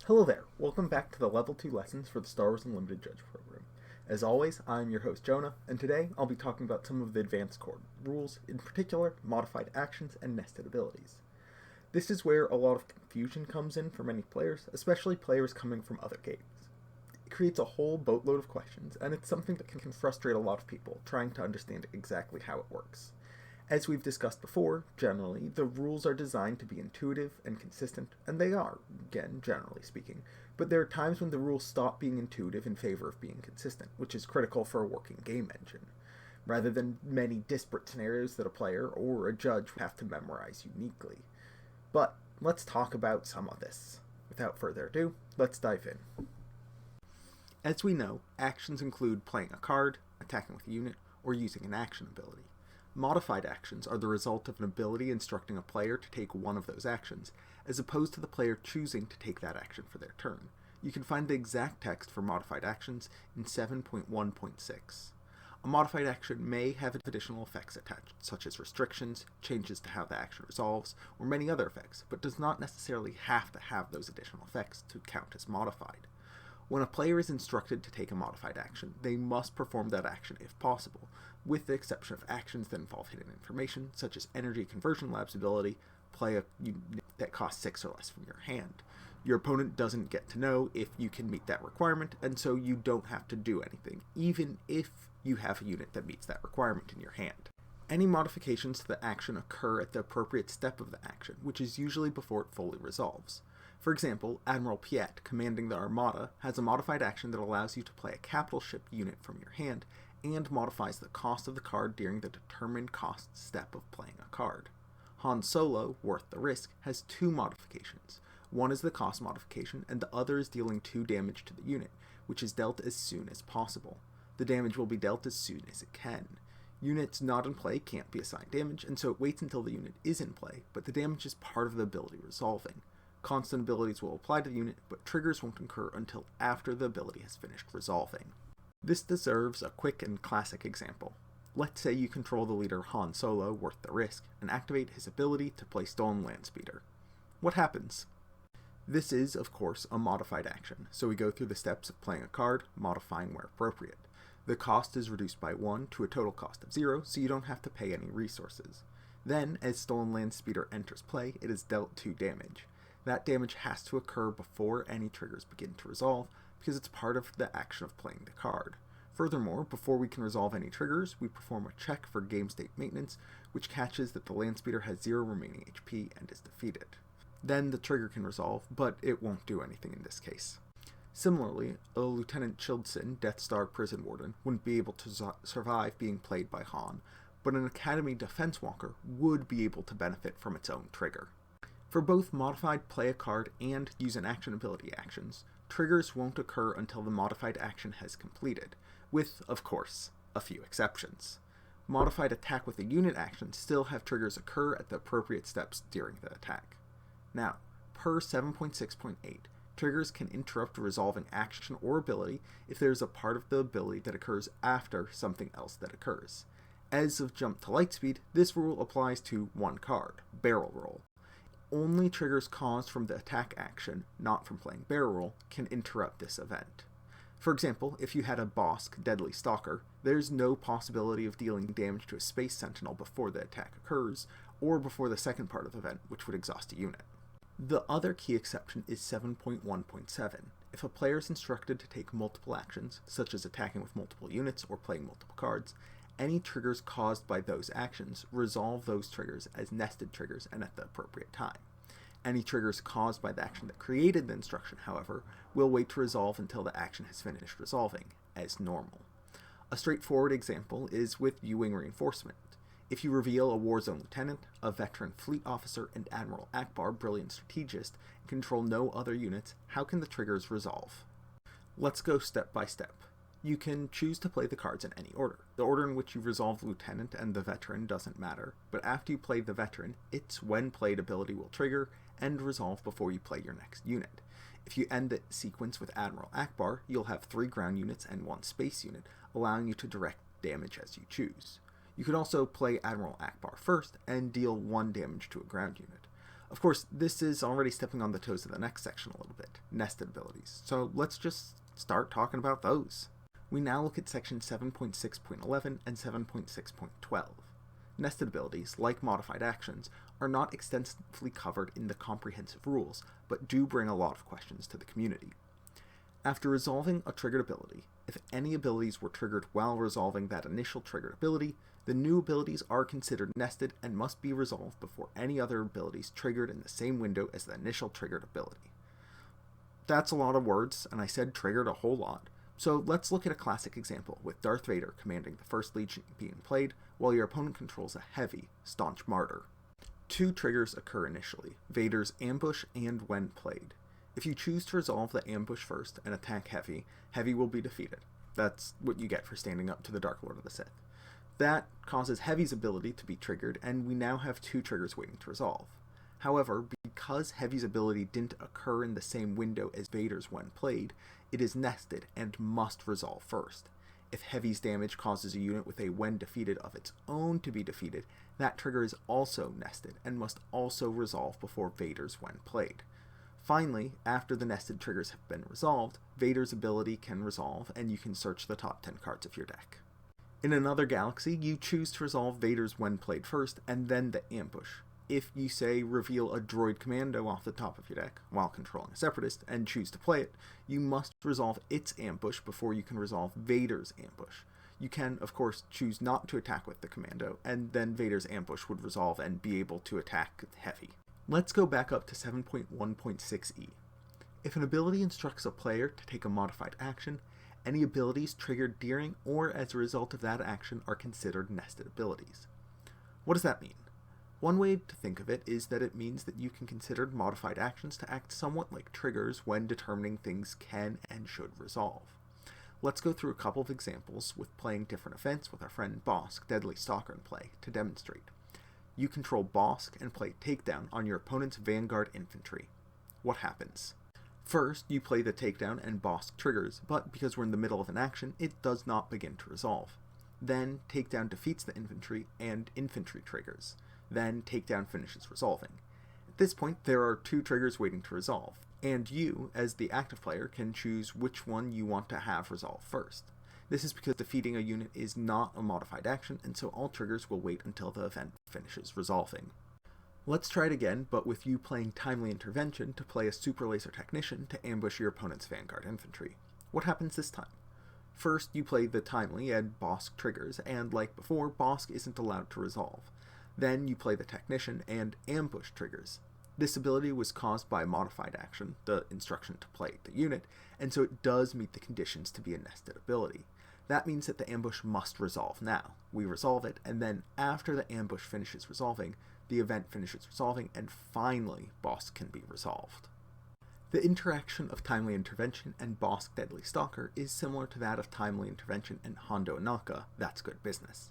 Hello there, welcome back to the Level 2 lessons for the Star Wars Unlimited Judge program. As always, I'm your host Jonah, and today I'll be talking about some of the advanced core rules, in particular, modified actions and nested abilities. This is where a lot of confusion comes in for many players, especially players coming from other games. It creates a whole boatload of questions, and it's something that can frustrate a lot of people trying to understand exactly how it works. As we've discussed before, generally, the rules are designed to be intuitive and consistent, and they are, again, generally speaking, but there are times when the rules stop being intuitive in favor of being consistent, which is critical for a working game engine, rather than many disparate scenarios that a player or a judge have to memorize uniquely. But let's talk about some of this. Without further ado, let's dive in. As we know, actions include playing a card, attacking with a unit, or using an action ability. Modified actions are the result of an ability instructing a player to take one of those actions, as opposed to the player choosing to take that action for their turn. You can find the exact text for modified actions in 7.1.6. A modified action may have additional effects attached, such as restrictions, changes to how the action resolves, or many other effects, but does not necessarily have to have those additional effects to count as modified. When a player is instructed to take a modified action, they must perform that action if possible, with the exception of actions that involve hidden information, such as Energy Conversion Lab's ability, play a unit that costs 6 or less from your hand. Your opponent doesn't get to know if you can meet that requirement, and so you don't have to do anything, even if you have a unit that meets that requirement in your hand. Any modifications to the action occur at the appropriate step of the action, which is usually before it fully resolves. For example, Admiral Piet, commanding the Armada, has a modified action that allows you to play a capital ship unit from your hand and modifies the cost of the card during the determined cost step of playing a card. Han Solo, Worth the Risk, has 2 modifications. One is the cost modification, and the other is dealing 2 damage to the unit, which is dealt as soon as possible. The damage will be dealt as soon as it can. Units not in play can't be assigned damage, and so it waits until the unit is in play, but the damage is part of the ability resolving. Constant abilities will apply to the unit, but triggers won't occur until after the ability has finished resolving. This deserves a quick and classic example. Let's say you control the leader Han Solo, Worth the Risk, and activate his ability to play Stolen Landspeeder. What happens? This is, of course, a modified action, so we go through the steps of playing a card, modifying where appropriate. The cost is reduced by 1 to a total cost of 0, so you don't have to pay any resources. Then, as Stolen Landspeeder enters play, it is dealt 2 damage. That damage has to occur before any triggers begin to resolve, because it's part of the action of playing the card. Furthermore, before we can resolve any triggers, we perform a check for game state maintenance, which catches that the Landspeeder has 0 remaining HP and is defeated. Then the trigger can resolve, but it won't do anything in this case. Similarly, a Lieutenant Childson, Death Star prison warden, wouldn't be able to survive being played by Han, but an Academy Defense Walker would be able to benefit from its own trigger. For both modified play a card and use an action ability actions, triggers won't occur until the modified action has completed, with, of course, a few exceptions. Modified attack with a unit actions still have triggers occur at the appropriate steps during the attack. Now, per 7.6.8, triggers can interrupt a resolving action or ability if there is a part of the ability that occurs after something else that occurs. As of Jump to Lightspeed, this rule applies to one card, Barrel Roll. Only triggers caused from the attack action, not from playing Barrel Roll, can interrupt this event. For example, if you had a Bosk Deadly Stalker, there's no possibility of dealing damage to a Space Sentinel before the attack occurs, or before the second part of the event, which would exhaust a unit. The other key exception is 7.1.7. If a player is instructed to take multiple actions, such as attacking with multiple units or playing multiple cards, any triggers caused by those actions resolve those triggers as nested triggers and at the appropriate time. Any triggers caused by the action that created the instruction, however, will wait to resolve until the action has finished resolving, as normal. A straightforward example is with U-Wing Reinforcement. If you reveal a Warzone Lieutenant, a veteran fleet officer, and Admiral Akbar, brilliant strategist, and control no other units, how can the triggers resolve? Let's go step by step. You can choose to play the cards in any order. The order in which you resolve the Lieutenant and the Veteran doesn't matter, but after you play the Veteran, its when played ability will trigger and resolve before you play your next unit. If you end the sequence with Admiral Akbar, you'll have 3 ground units and 1 space unit, allowing you to direct damage as you choose. You could also play Admiral Akbar first and deal 1 damage to a ground unit. Of course, this is already stepping on the toes of the next section a little bit, nested abilities, so let's just start talking about those. We now look at section 7.6.11 and 7.6.12. Nested abilities, like modified actions, are not extensively covered in the comprehensive rules, but do bring a lot of questions to the community. After resolving a triggered ability, if any abilities were triggered while resolving that initial triggered ability, the new abilities are considered nested and must be resolved before any other abilities triggered in the same window as the initial triggered ability. That's a lot of words, and I said triggered a whole lot. So let's look at a classic example with Darth Vader commanding the First Legion being played while your opponent controls a heavy, staunch martyr. Two triggers occur initially, Vader's ambush and when played. If you choose to resolve the ambush first and attack Heavy, Heavy will be defeated. That's what you get for standing up to the Dark Lord of the Sith. That causes Heavy's ability to be triggered, and we now have two triggers waiting to resolve. However, because Heavy's ability didn't occur in the same window as Vader's when played, it is nested and must resolve first. If Heavy's damage causes a unit with a when defeated of its own to be defeated, that trigger is also nested and must also resolve before Vader's when played. Finally, after the nested triggers have been resolved, Vader's ability can resolve, and you can search the top 10 cards of your deck. In another galaxy, you choose to resolve Vader's when played first, and then the ambush. If you, say, reveal a droid commando off the top of your deck while controlling a separatist and choose to play it, you must resolve its ambush before you can resolve Vader's ambush. You can, of course, choose not to attack with the commando, and then Vader's ambush would resolve and be able to attack Heavy. Let's go back up to 7.1.6e. If an ability instructs a player to take a modified action, any abilities triggered during or as a result of that action are considered nested abilities. What does that mean? One way to think of it is that it means that you can consider modified actions to act somewhat like triggers when determining things can and should resolve. Let's go through a couple of examples with playing different events with our friend Bosk, Deadly Stalker in play, to demonstrate. You control Bosk and play Takedown on your opponent's Vanguard infantry. What happens? First, you play the Takedown and Bosk triggers, but because we're in the middle of an action, it does not begin to resolve. Then, Takedown defeats the infantry and infantry triggers. Then, Takedown finishes resolving. At this point, there are two triggers waiting to resolve, and you, as the active player, can choose which one you want to have resolve first. This is because defeating a unit is not a modified action, and so all triggers will wait until the event finishes resolving. Let's try it again, but with you playing Timely Intervention to play a Super Laser Technician to ambush your opponent's Vanguard infantry. What happens this time? First, you play the Timely and Bosk triggers, and like before, Bosk isn't allowed to resolve. Then you play the Technician and Ambush triggers. This ability was caused by a modified action, the instruction to play the unit, and so it does meet the conditions to be a nested ability. That means that the ambush must resolve now. We resolve it, and then after the ambush finishes resolving, the event finishes resolving, and finally, Bosk can be resolved. The interaction of Timely Intervention and Bosk Deadly Stalker is similar to that of Timely Intervention and Hondo Anaka, That's Good Business.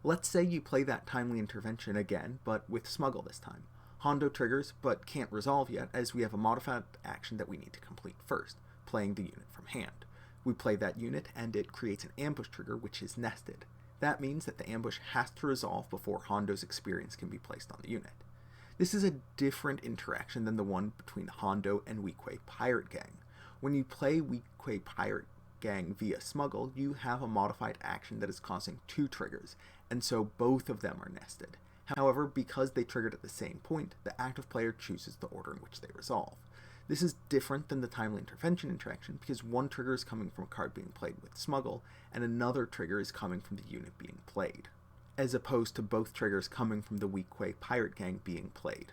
Let's say you play that Timely Intervention again, but with Smuggle this time. Hondo triggers, but can't resolve yet, as we have a modified action that we need to complete first, playing the unit from hand. We play that unit, and it creates an ambush trigger, which is nested. That means that the ambush has to resolve before Hondo's experience can be placed on the unit. This is a different interaction than the one between Hondo and Weequay Pirate Gang. When you play Weequay Pirate Gang via Smuggle, you have a modified action that is causing two triggers, and so both of them are nested. However, because they triggered at the same point, the active player chooses the order in which they resolve. This is different than the Timely Intervention interaction because one trigger is coming from a card being played with Smuggle, and another trigger is coming from the unit being played, as opposed to both triggers coming from the Weequay Pirate Gang being played.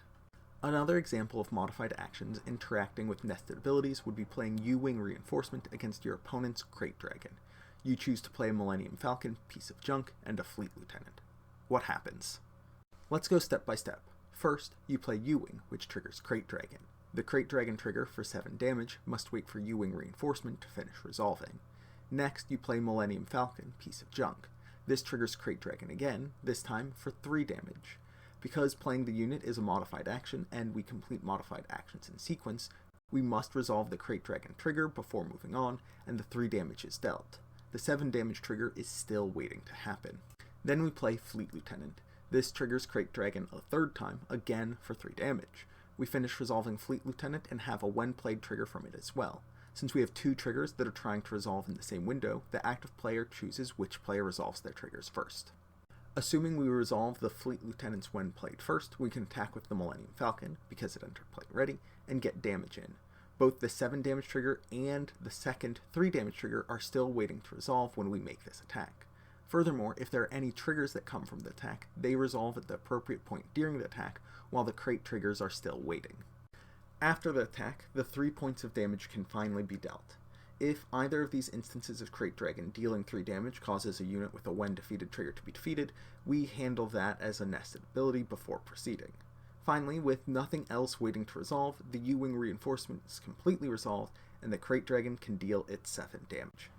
Another example of modified actions interacting with nested abilities would be playing U-Wing Reinforcement against your opponent's Crate Dragon. You choose to play a Millennium Falcon, Piece of Junk, and a Fleet Lieutenant. What happens? Let's go step by step. First, you play U-Wing, which triggers Crate Dragon. The Crate Dragon trigger for 7 damage must wait for U-Wing Reinforcement to finish resolving. Next, you play Millennium Falcon, Piece of Junk. This triggers Crate Dragon again, this time for 3 damage. Because playing the unit is a modified action, and we complete modified actions in sequence, we must resolve the Crate Dragon trigger before moving on, and the 3 damage is dealt. The 7 damage trigger is still waiting to happen. Then we play Fleet Lieutenant. This triggers Crate Dragon a 3rd time, again for 3 damage. We finish resolving Fleet Lieutenant and have a when played trigger from it as well. Since we have two triggers that are trying to resolve in the same window, the active player chooses which player resolves their triggers first. Assuming we resolve the Fleet Lieutenant's when played first, we can attack with the Millennium Falcon, because it entered play ready, and get damage in. Both the 7 damage trigger and the second 3 damage trigger are still waiting to resolve when we make this attack. Furthermore, if there are any triggers that come from the attack, they resolve at the appropriate point during the attack, while the crate triggers are still waiting. After the attack, the 3 points of damage can finally be dealt. If either of these instances of Crate Dragon dealing 3 damage causes a unit with a when defeated trigger to be defeated, we handle that as a nested ability before proceeding. Finally, with nothing else waiting to resolve, the U-Wing reinforcement is completely resolved, and the Crate Dragon can deal its 7 damage.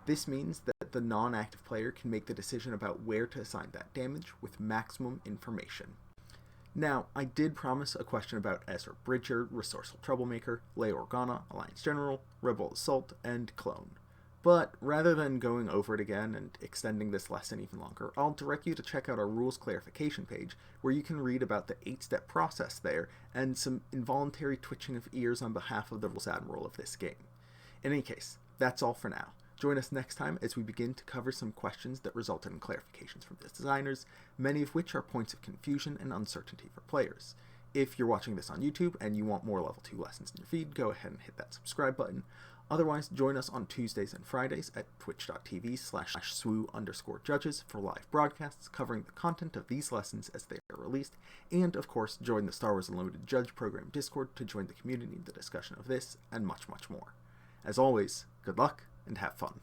This means that the non-active player can make the decision about where to assign that damage with maximum information. Now, I did promise a question about Ezra Bridger, Resourceful Troublemaker, Leia Organa, Alliance General, Rebel Assault, and Clone. But rather than going over it again and extending this lesson even longer, I'll direct you to check out our rules clarification page, where you can read about the 8-step process there and some involuntary twitching of ears on behalf of the Rules Admiral of this game. In any case, that's all for now. Join us next time as we begin to cover some questions that resulted in clarifications from the designers, many of which are points of confusion and uncertainty for players. If you're watching this on YouTube and you want more Level 2 lessons in your feed, go ahead and hit that subscribe button. Otherwise, join us on Tuesdays and Fridays at twitch.tv/swoo_judges for live broadcasts covering the content of these lessons as they are released, and of course, join the Star Wars Unlimited Judge Program Discord to join the community in the discussion of this and much, much more. As always, good luck and have fun.